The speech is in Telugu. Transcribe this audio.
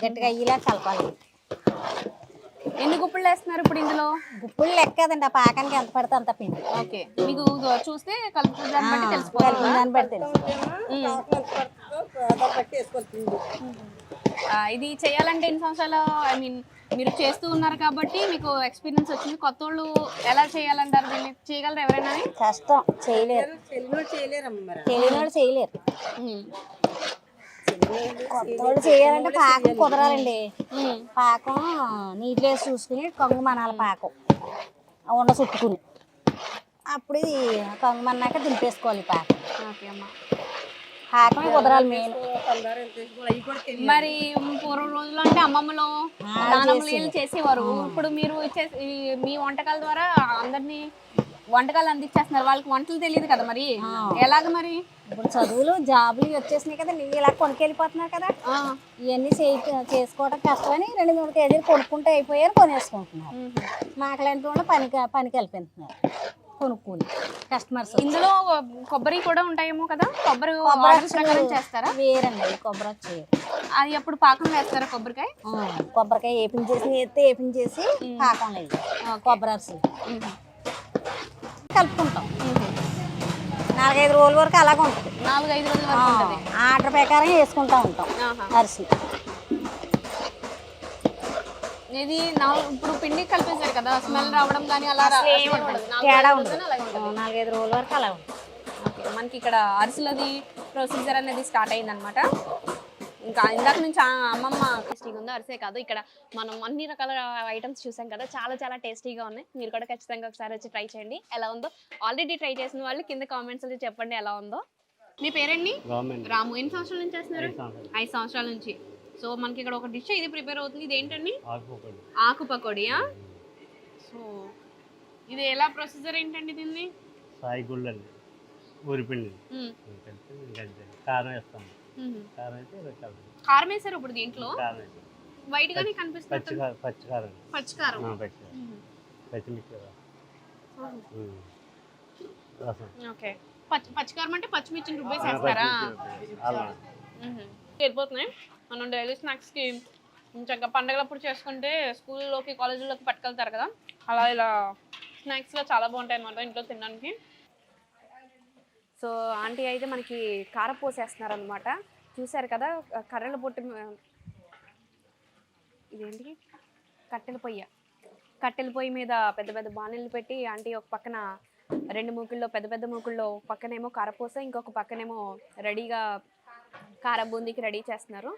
గట్టిగా అయ్యేలా కలపాలి. ఎన్ని గుప్పులు వేస్తున్నారు ఇప్పుడు ఇందులో? గుప్పులు లెక్క కదండి, ఆ పాకానికి ఎంత పడితే అంత పిండి. ఓకే, మీకు చూస్తే కలుపుతున్న దాన్ని బట్టి తెలిసిపోతుంది. దాన్ని బట్టి తెలుసు. ఇది చేయాలంటే ఎన్ని సంవత్సరాలు, ఐ మీన్ మీరు చేస్తూ ఉన్నారు కాబట్టి మీకు ఎక్స్పీరియన్స్ వచ్చింది. కొత్త వాళ్ళు ఎలా చేయాలంటారు? దీన్ని చేయగలరు ఎవరైనా? కష్టం, చేయలేరు. తెలియని వాళ్ళు చేయలేరు. కొత్త వాళ్ళు చేయాలంటే పాకం కుదరాలండి. పాకం నీటిలో వేసి చూసుకుని కొంగు మనాల పాకం ఉండ చుట్టుకుని అప్పుడు కొంగు మన్నాక దింపేసుకోవాలి పాకం. ఓకే అమ్మా, పాకం కుదరాలి మెయిన్. మరి పూర్వం రోజుల్లో అంటే అమ్మమ్మలో నానమ్మలు చేసేవారు. ఇప్పుడు మీరు మీ వంటకాల ద్వారా అందరినీ వంటకాలు అందించేస్తున్నారు. వాళ్ళకి వంటలు తెలియదు కదా, మరి ఎలాగ? మరి ఇప్పుడు చదువులు జాబులు వచ్చేసినాయి కదా, ఇలా కొనుకెళ్ళిపోతున్నారు కదా, ఇవన్నీ చేసుకోవడం కష్టమని 2-3 కేజీలు కొనుక్కుంటే అయిపోయారు, కొనేసుకుంటున్నారు. మాకలాంటి వాళ్ళు పనికి వెళ్ళిపోతున్నారు కొనుక్కుని కస్టమర్స్. ఇందులో కొబ్బరి కూడా ఉంటాయేమో కదా? కొబ్బరి చేస్తారా? వేరండి, కొబ్బరి వచ్చి అది ఎప్పుడు పాకం వేస్తారా? కొబ్బరికాయ వేపించేసి పాకం లేదు, కొబ్బరి అరిసి కలుపుకుంటాం. 4-5 రోజుల వరకు అలాగే ఉంటుంది. 4-5 రోజుల వరకు ఉంటుంది. ఆర్డర్ ప్రకారం వేసుకుంటా ఉంటాం అరిసి. ఇది ఇప్పుడు పిండి కలిపేశారు కదా, స్మెల్ రావడం కానీ అలా తేడా ఉంటుంది. 4-5 రోజుల వరకు అలా ఉంటుంది. మనకి ఇక్కడ అరిసెలది ప్రొసీజర్ అనేది స్టార్ట్ అయింది అనమాట. ఇంకా ఇందాక నుంచి అమ్మమ్మ టేస్టీగా ఉందో అరిసే కాదు, ఇక్కడ మనం అన్ని రకాల ఐటమ్స్ చూసాం కదా, చాలా చాలా టేస్టీగా ఉన్నాయి. మీరు కూడా ఖచ్చితంగా ఒకసారి వచ్చి ట్రై చేయండి. ఎలా ఉందో ఆల్రెడీ ట్రై చేసిన వాళ్ళు కింద కామెంట్స్ లో చెప్పండి ఎలా ఉందో. మీ పేరండి? రాము. ఎన్ని సంవత్సరాల నుంచి చేస్తున్నారు? 5 సంవత్సరాల నుంచి. సో మనకి ఇక్కడ ఒక డిష్ ఇది ప్రిపేర్ అవుతుంది. ఇది ఏంటండి? ఆకు పకోడియా. సో ఇది ఎలా ప్రొసీజర్ ఏంటండి? దీన్ని కారం వేసారు ఇప్పుడు దీంట్లో. వైట్ గానే కనిపిస్తుంది. పచ్చికారం. ఓకే, పచ్చికారం అంటే పచ్చిమిర్చిని రుబ్బేసి వేస్తారా? వెళ్ళిపోతున్నాయి. మనం డైలీ స్నాక్స్కి చక్కగా పండగలప్పుడు చేసుకుంటే స్కూల్లోకి కాలేజీలోకి పట్టుకెళ్తారు కదా, అలా ఇలా స్నాక్స్గా చాలా బాగుంటాయి అన్నమాట ఇంట్లో తినడానికి. సో ఆంటీ అయితే మనకి కారపోసేస్తున్నారు అనమాట. చూసారు కదా, కర్రల పొట్టు, ఇదేంటి కట్టెల పొయ్యి మీద పెద్ద పెద్ద బాణీలు పెట్టి ఆంటీ ఒక పక్కన 2 మూకుల్లో పెద్ద పెద్ద మూకుల్లో పక్కనేమో కారపోస, ఇంకొక పక్కనేమో రెడీగా కార బూందీకి రెడీ చేస్తున్నారు.